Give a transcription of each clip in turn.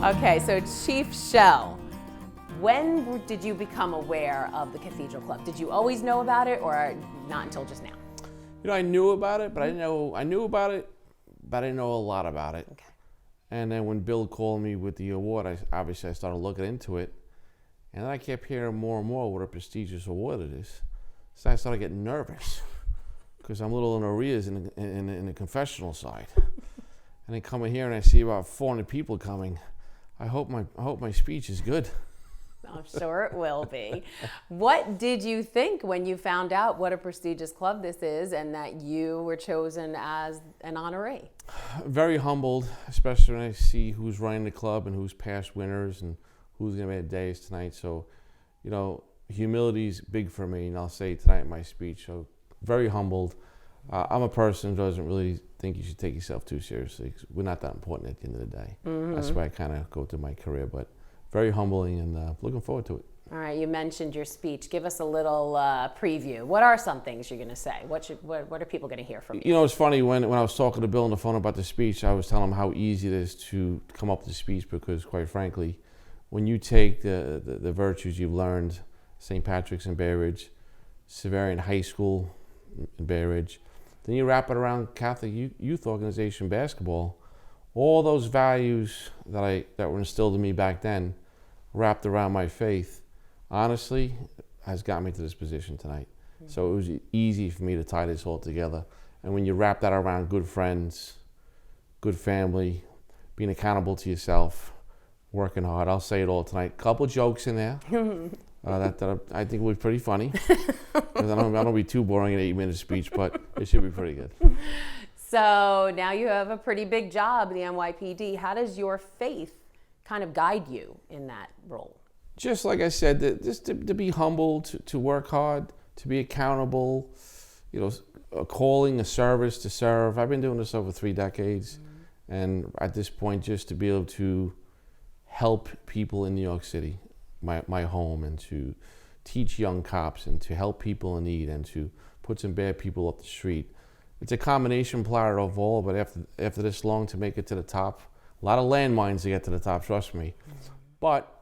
Okay, so Chief Chell, when did you become aware of the Cathedral Club? Did you always know about it, or not until just now? You know, I knew about it, but I knew about it, but I didn't know a lot about it. Okay. And then when Bill called me with the award, I started looking into it, and then I kept hearing more and more what a prestigious award it is. So I started getting nervous because I'm a little in arrears in the confessional side. And then coming here and I see about 400 people coming. I hope my speech is good. I'm sure it will be. What did you think when you found out what a prestigious club this is and that you were chosen as an honoree? Very humbled, especially when I see who's running the club and who's past winners and who's going to be the days tonight. So, you know, humility is big for me, and I'll say it tonight in my speech. So, very humbled. I'm a person who doesn't really think you should take yourself too seriously, 'cause we're not that important at the end of the day. Mm-hmm. That's why I kind of go through my career, but very humbling and looking forward to it. All right, you mentioned your speech. Give us a little preview. What are some things you're going to say? What are people going to hear from you? You know, it's funny, when I was talking to Bill on the phone about the speech, I was telling him how easy it is to come up with a speech because, quite frankly, when you take the virtues you've learned, St. Patrick's in Bay Ridge, Severian High School in Bay Ridge, then you wrap it around Catholic Youth Organization basketball, all those values that were instilled in me back then, wrapped around my faith, honestly, has got me to this position tonight. Mm-hmm. So it was easy for me to tie this all together. And when you wrap that around good friends, good family, being accountable to yourself, working hard, I'll say it all tonight. Couple jokes in there that I think will be pretty funny. Because I don't want to be too boring in an 8-minute speech, but it should be pretty good. So now you have a pretty big job, the NYPD. How does your faith kind of guide you in that role? Just like I said, just to be humble, to work hard, to be accountable, you know, a calling, a service to serve. I've been doing this over 3 decades. Mm-hmm. And at this point, just to be able to help people in New York City, my home, and to teach young cops and to help people in need and to put some bad people up the street. It's a combination platter of all, but after this long to make it to the top, a lot of landmines to get to the top, trust me. Mm-hmm. But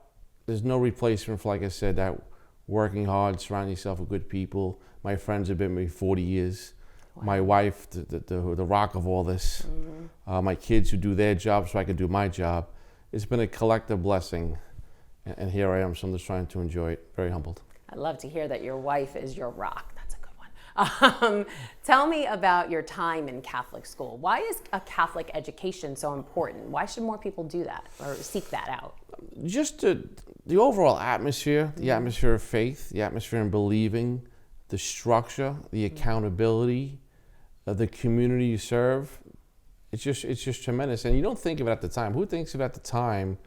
there's no replacement for, like I said, that working hard, surrounding yourself with good people. My friends have been with me 40 years. Wow. My wife, the rock of all this. Mm-hmm. My kids who do their job so I can do my job. It's been a collective blessing, and here I am, so I'm just trying to enjoy it. Very humbled. I'd love to hear that your wife is your rock. That's a good one. Tell me about your time in Catholic school. Why is a Catholic education so important? Why should more people do that or seek that out? Just the overall atmosphere, the atmosphere of faith, the atmosphere in believing, the structure, the accountability, the community you serve. It's just tremendous. And you don't think of it at the time. Who thinks of it at the time,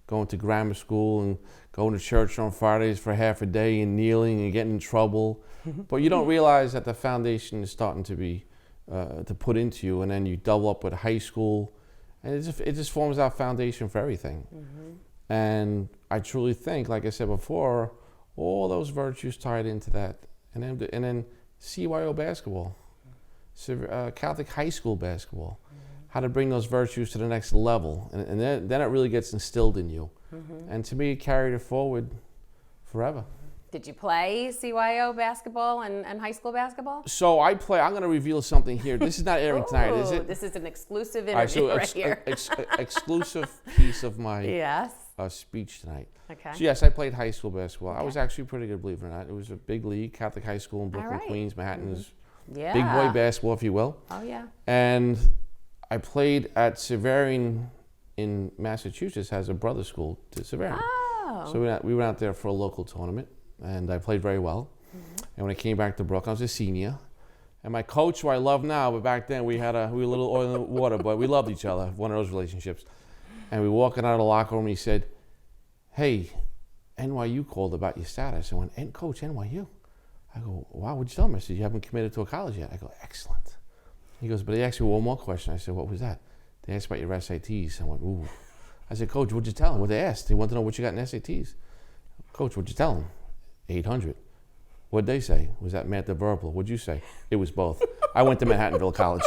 going to grammar school and going to church on Fridays for half a day and kneeling and getting in trouble? But you don't realize that the foundation is starting to be to put into you, and then you double up with high school, and it just forms that foundation for everything. Mm-hmm. And I truly think, like I said before, all those virtues tied into that, and then CYO basketball, Catholic high school basketball, how to bring those virtues to the next level, and then it really gets instilled in you. Mm-hmm. And to me, it carried it forward forever. Did you play CYO basketball and high school basketball? So I'm going to reveal something here. This is not airing tonight, is it? This is an exclusive interview right here. Exclusive piece of my yes. Speech tonight. Okay. So yes, I played high school basketball. Okay. I was actually pretty good, believe it or not. It was a big league, Catholic high school in Brooklyn, Queens, Manhattan. Is yeah. Big boy basketball, if you will. Oh, yeah. And I played at Severian in Massachusetts, has a brother school to Severian. Oh. So we went out there for a local tournament, and I played very well. Mm-hmm. And when I came back to Brooklyn, I was a senior. And my coach, who I love now, but back then we were a little oil in the water, but we loved each other, one of those relationships. And we walking out of the locker room, he said, "Hey, NYU called about your status." I went, "Coach, NYU?" I go, "Wow, what'd you tell me?" I said, "You haven't committed to a college yet." I go, "Excellent." He goes, "But they asked me one more question." I said, "What was that?" "They asked about your SATs." I went, "Ooh." I said, "Coach, what'd you tell them?" "What they asked? They want to know what you got in SATs." "Coach, what'd you tell them?" 800. What'd they say? Was that math or verbal? What'd you say? It was both. I went to Manhattanville College.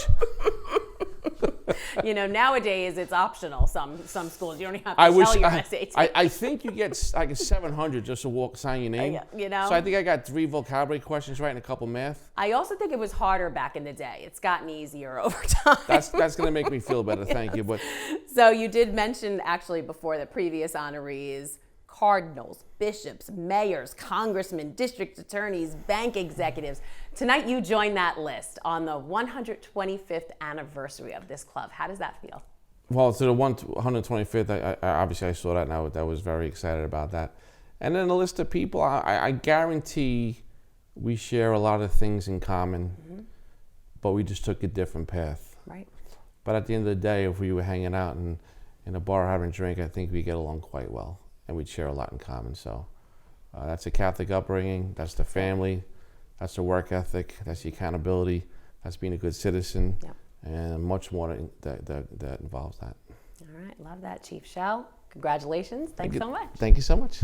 You know, nowadays it's optional. Some schools you don't even have to tell your SAT. I think you get like a 700 just to sign your name. You know. So I think I got 3 vocabulary questions right and a couple math. I also think it was harder back in the day. It's gotten easier over time. That's going to make me feel better. Thank you. But so you did mention actually before the previous honorees, cardinals, bishops, mayors, congressmen, district attorneys, bank executives. Tonight you join that list on the 125th anniversary of this club. How does that feel? Well, to the 125th, I obviously I saw that and I was very excited about that. And then the list of people, I guarantee we share a lot of things in common, but we just took a different path. Right. But at the end of the day, if we were hanging out in a bar having a drink, I think we get along quite well. And we'd share a lot in common. So that's a Catholic upbringing, that's the family, that's the work ethic, that's the accountability, that's being a good citizen, and much more that involves that. All right, love that, Chief Chell. Congratulations. Thanks so much. Thank you so much.